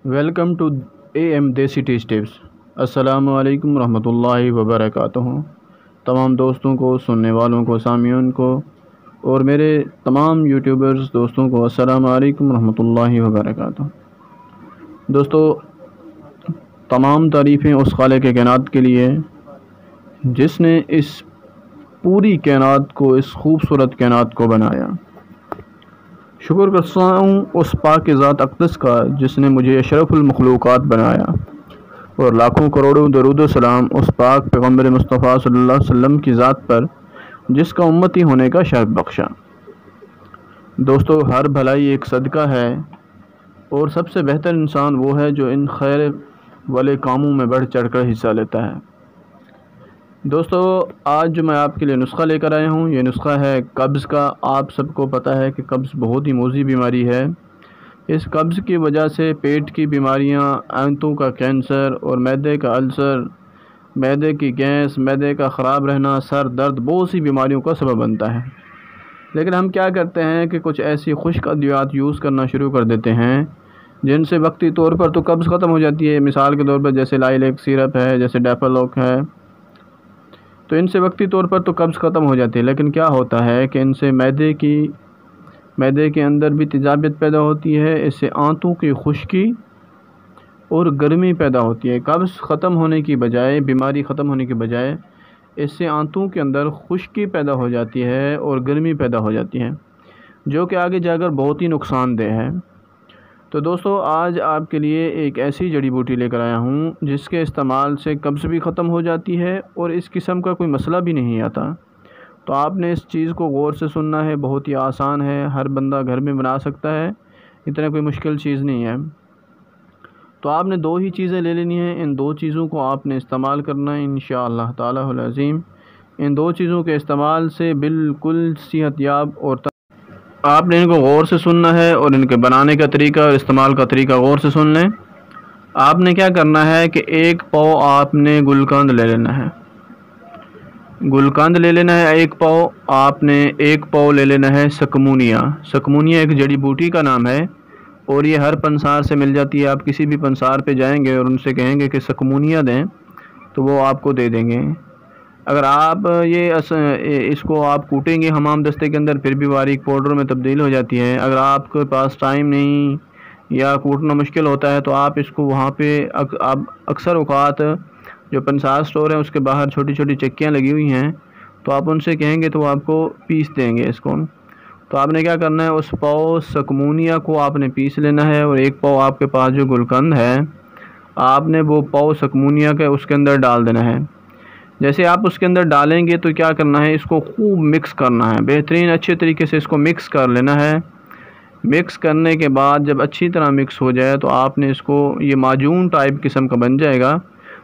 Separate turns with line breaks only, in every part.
Welcome to AM देसी test tips. अस्सलामु अलैकुम रहमतुल्लाहि व बरकातुहू। तमाम दोस्तों को, सुनने वालों को, सामियों को और मेरे तमाम यूट्यूबर्स दोस्तों को अस्सलामु अलैकुम रहमतुल्लाहि व बरकातुहू। दोस्तों, तमाम तारीफ़ें उस खालिक़ कायनात के लिए जिसने इस पूरी कायनात को, इस खूबसूरत कायनात को बनाया। शुक्र करता हूँ उस पाक ज़ात अक़दस का जिसने मुझे अशरफुल मखलूक़ात बनाया, और लाखों करोड़ों दरूद सलाम उस पाक पैगम्बर मुस्तफ़ा सल्लल्लाहु अलैहि वसल्लम की ज़ात पर जिसका उम्मती होने का शर्फ बख्शा। दोस्तों, हर भलाई एक सदका है और सबसे बेहतर इंसान वो है जो इन खैर वाले कामों में बढ़ चढ़ कर हिस्सा लेता है। दोस्तों, आज जो मैं आपके लिए नुस्खा लेकर आया हूँ, ये नुस्खा है कब्ज़ का। आप सबको पता है कि कब्ज़ बहुत ही मोज़ी बीमारी है। इस कब्ज़ की वजह से पेट की बीमारियाँ, आंतों का कैंसर और मैदे का अल्सर, मैदे की गैस, मैदे का ख़राब रहना, सर दर्द, बहुत सी बीमारियों का सबब बनता है। लेकिन हम क्या करते हैं कि कुछ ऐसी खुश्क अद्वियात यूज़ करना शुरू कर देते हैं जिनसे वक्ती तौर पर तो कब्ज़ ख़त्म हो जाती है। मिसाल के तौर पर जैसे लाइलेक सिरप है, जैसे डेफालॉक है, तो इनसे वक्ती तौर पर तो कब्ज़ ख़त्म हो जाती है। लेकिन क्या होता है कि इनसे मैदे के अंदर भी तेज़ाबियत पैदा होती है, इससे आंतों की खुश्की और गर्मी पैदा होती है। कब्ज़ ख़त्म होने की बजाय, बीमारी ख़त्म होने की बजाय इससे आंतों के अंदर खुश्की पैदा हो जाती है और गर्मी पैदा हो जाती है, जो कि आगे जाकर बहुत ही नुकसानदेह है। तो दोस्तों, आज आपके लिए एक ऐसी जड़ी बूटी लेकर आया हूँ जिसके इस्तेमाल से कब्ज़ भी ख़त्म हो जाती है और इस किस्म का कोई मसला भी नहीं आता। तो आपने इस चीज़ को गौर से सुनना है। बहुत ही आसान है, हर बंदा घर में बना सकता है, इतना कोई मुश्किल चीज़ नहीं है। तो आपने दो ही चीज़ें ले लेनी हैं। इन दो चीज़ों को आपने इस्तेमाल करना है इंशाअल्लाह तालाहुल अज़ीम। इन दो चीज़ों के इस्तेमाल से बिल्कुल सेहतयाब और आपने इनको गौर से सुनना है और इनके बनाने का तरीका और इस्तेमाल का तरीका गौर से सुन लें। आपने क्या करना है कि एक पाव आपने गुलकंद ले लेना है। गुलकंद ले लेना है एक पाव। आपने एक पाव ले लेना है सकमुनिया। सकमुनिया एक जड़ी बूटी का नाम है और ये हर पंसार से मिल जाती है। आप किसी भी पंसार पे जाएंगे और उनसे कहेंगे कि सकमुनिया दें तो वो आपको दे देंगे। अगर आप इसको आप कूटेंगे हमाम दस्ते के अंदर, फिर भी बारीक पाउडर में तब्दील हो जाती है। अगर आपके पास टाइम नहीं या कूटना मुश्किल होता है तो आप इसको वहाँ पे आप अक्सर औक़ात जो पंसार स्टोर है उसके बाहर छोटी छोटी चक्कियाँ लगी हुई हैं, तो आप उनसे कहेंगे तो वो आपको पीस देंगे इसको। तो आपने क्या करना है, उस पाव सकमुनिया को आपने पीस लेना है और एक पाव आपके पास जो गुलकंद है, आपने वो पाव सकमुनिया का उसके अंदर डाल देना है। जैसे आप उसके अंदर डालेंगे तो क्या करना है, इसको खूब मिक्स करना है, बेहतरीन अच्छे तरीके से इसको मिक्स कर लेना है। मिक्स करने के बाद जब अच्छी तरह मिक्स हो जाए तो आपने इसको, ये माजून टाइप किस्म का बन जाएगा,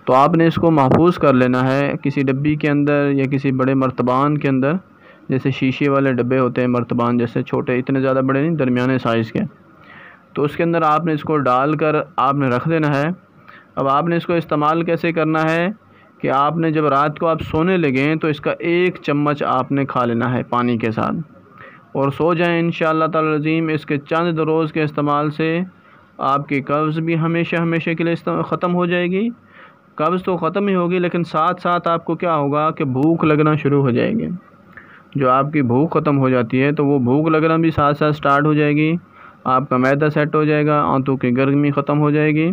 तो आपने इसको महफूज कर लेना है किसी डब्बी के अंदर या किसी बड़े मर्तबान के अंदर, जैसे शीशे वाले डब्बे होते हैं मर्तबान जैसे, छोटे, इतने ज़्यादा बड़े नहीं, दरमियाने साइज़ के। तो उसके अंदर आपने इसको डाल कर आपने रख देना है। अब आपने इसको इस्तेमाल कैसे करना है कि आपने जब रात को आप सोने लगें तो इसका 1 चम्मच आपने खा लेना है पानी के साथ और सो जाएं इंशाअल्लाह ताला अज़ीम। इसके चंद रोज़ के इस्तेमाल से आपकी कब्ज़ भी हमेशा हमेशा के लिए ख़त्म हो जाएगी। कब्ज़ तो ख़त्म ही होगी, लेकिन साथ साथ आपको क्या होगा कि भूख लगना शुरू हो जाएगी। जो आपकी भूख ख़त्म हो जाती है तो वो भूख लगना भी साथ साथ स्टार्ट हो जाएगी। आपका मैदा सेट हो जाएगा, आंतों की गर्मी ख़त्म हो जाएगी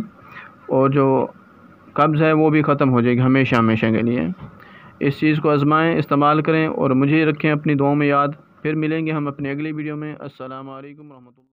और जो कब्ज़ है वो भी ख़त्म हो जाएगी हमेशा हमेशा के लिए। इस चीज़ को आज़माएं, इस्तेमाल करें और मुझे रखें अपनी दुआओं में याद। फिर मिलेंगे हम अपनी अगली वीडियो में। अस्सलामु अलैकुम रहमतुल्लाह।